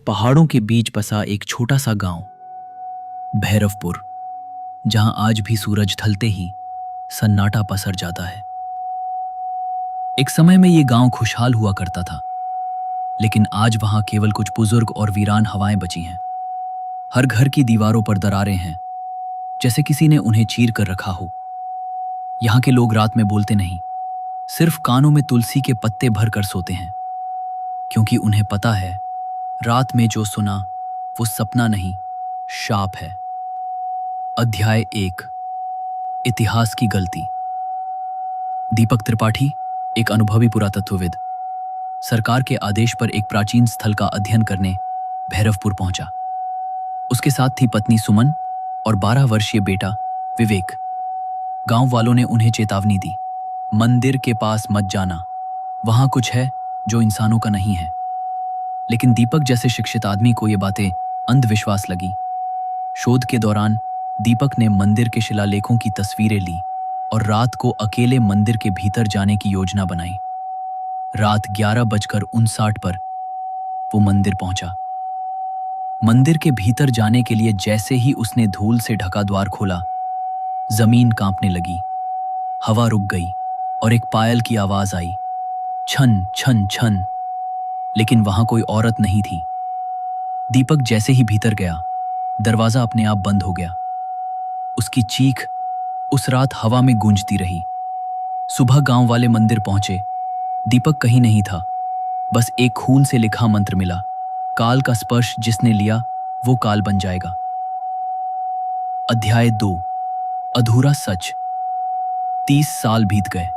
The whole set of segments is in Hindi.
पहाड़ों के बीच बसा एक छोटा सा गांव भैरवपुर, जहां आज भी सूरज ढलते ही सन्नाटा पसर जाता है। एक समय में ये गांव खुशहाल हुआ करता था, लेकिन आज वहां केवल कुछ बुजुर्ग और वीरान हवाएं बची हैं। हर घर की दीवारों पर दरारें हैं, जैसे किसी ने उन्हें चीर कर रखा हो। यहाँ के लोग रात में बोलते नहीं, सिर्फ कानों में तुलसी के पत्ते भर कर सोते हैं, क्योंकि उन्हें पता है रात में जो सुना वो सपना नहीं, शाप है। अध्याय 1, इतिहास की गलती। दीपक त्रिपाठी, एक अनुभवी पुरातत्वविद, सरकार के आदेश पर एक प्राचीन स्थल का अध्ययन करने भैरवपुर पहुंचा। उसके साथ थी पत्नी सुमन और 12 वर्षीय बेटा विवेक। गांव वालों ने उन्हें चेतावनी दी, मंदिर के पास मत जाना, वहां कुछ है जो इंसानों का नहीं है। लेकिन दीपक जैसे शिक्षित आदमी को ये बातें अंधविश्वास लगी। शोध के दौरान दीपक ने मंदिर के शिलालेखों की तस्वीरें ली और रात को अकेले मंदिर के भीतर जाने की योजना बनाई। रात 11:59 पर वो मंदिर पहुंचा। मंदिर के भीतर जाने के लिए जैसे ही उसने धूल से ढका द्वार खोला, जमीन कांपने लगी, हवा रुक गई और एक पायल की आवाज आई, छन छन छन। लेकिन वहां कोई औरत नहीं थी। दीपक जैसे ही भीतर गया, दरवाजा अपने आप बंद हो गया। उसकी चीख उस रात हवा में गूंजती रही। सुबह गांव वाले मंदिर पहुंचे। दीपक कहीं नहीं था, बस एक खून से लिखा मंत्र मिला, काल का स्पर्श जिसने लिया वो काल बन जाएगा। अध्याय 2, अधूरा सच। 30 साल बीत गए।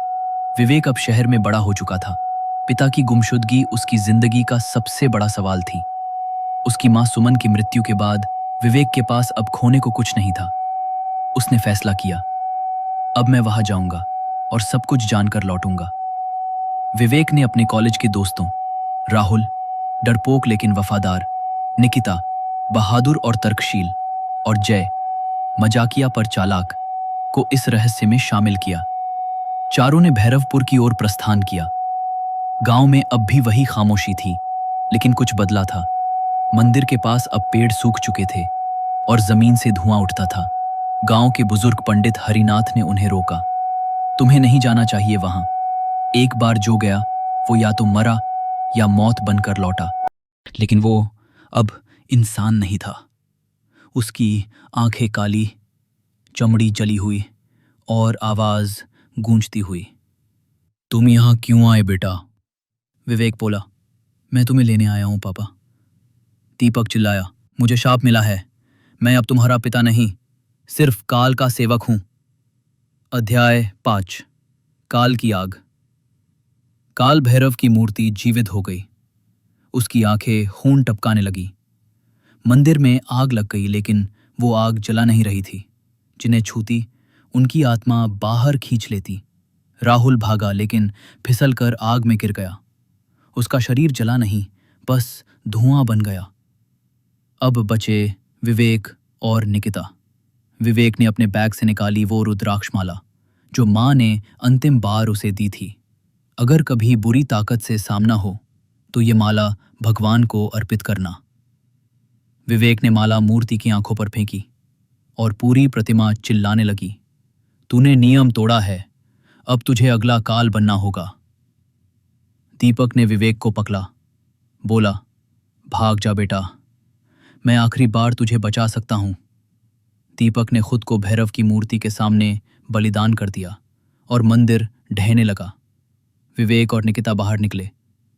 विवेक अब शहर में बड़ा हो चुका था। पिता की गुमशुदगी उसकी जिंदगी का सबसे बड़ा सवाल थी। उसकी मां सुमन की मृत्यु के बाद विवेक के पास अब खोने को कुछ नहीं था। उसने फैसला किया, अब मैं वहां जाऊंगा और सब कुछ जानकर लौटूंगा। विवेक ने अपने कॉलेज के दोस्तों राहुल, डरपोक लेकिन वफादार, निकिता, बहादुर और तर्कशील, और जय, मजाकिया पर चालाक, को इस रहस्य में शामिल किया। चारों ने भैरवपुर की ओर प्रस्थान किया। गांव में अब भी वही खामोशी थी, लेकिन कुछ बदला था। मंदिर के पास अब पेड़ सूख चुके थे और जमीन से धुआं उठता था। गांव के बुजुर्ग पंडित हरिनाथ ने उन्हें रोका, तुम्हें नहीं जाना चाहिए वहां। एक बार जो गया वो या तो मरा या मौत बनकर लौटा। लेकिन वो अब इंसान नहीं था। उसकी आंखें काली, चमड़ी जली हुई और आवाज गूंजती हुई। तुम यहां क्यों आए बेटा? विवेक बोला, मैं तुम्हें लेने आया हूं पापा। दीपक चिल्लाया, मुझे शाप मिला है, मैं अब तुम्हारा पिता नहीं, सिर्फ काल का सेवक हूं। अध्याय 5, काल की आग। काल भैरव की मूर्ति जीवित हो गई। उसकी आंखें खून टपकाने लगी। मंदिर में आग लग गई, लेकिन वो आग जला नहीं रही थी। जिन्हें छूती उनकी आत्मा बाहर खींच लेती। राहुल भागा, लेकिन फिसलकर आग में गिर गया। उसका शरीर जला नहीं, बस धुआं बन गया। अब बचे विवेक और निकिता। विवेक ने अपने बैग से निकाली वो रुद्राक्षमाला जो मां ने अंतिम बार उसे दी थी। अगर कभी बुरी ताकत से सामना हो तो ये माला भगवान को अर्पित करना। विवेक ने माला मूर्ति की आंखों पर फेंकी और पूरी प्रतिमा चिल्लाने लगी, तूने नियम तोड़ा है, अब तुझे अगला काल बनना होगा। दीपक ने विवेक को पकड़ा, बोला, भाग जा बेटा, मैं आखिरी बार तुझे बचा सकता हूं। दीपक ने खुद को भैरव की मूर्ति के सामने बलिदान कर दिया और मंदिर ढहने लगा। विवेक और निकिता बाहर निकले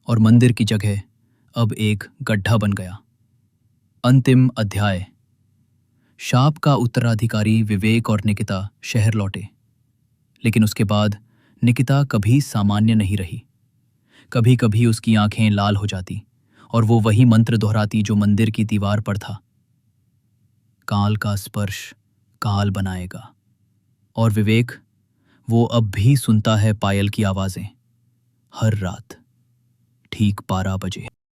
और मंदिर की जगह अब एक गड्ढा बन गया। अंतिम अध्याय। शाप का उत्तराधिकारी विवेक और निकिता शहर लौटे, लेकिन उसके बाद निकिता कभी सामान्य नहीं रही। कभी कभी उसकी आंखें लाल हो जाती और वो वही मंत्र दोहराती जो मंदिर की दीवार पर था, काल का स्पर्श काल बनाएगा। और विवेक, वो अब भी सुनता है पायल की आवाजें, हर रात ठीक 12 बजे।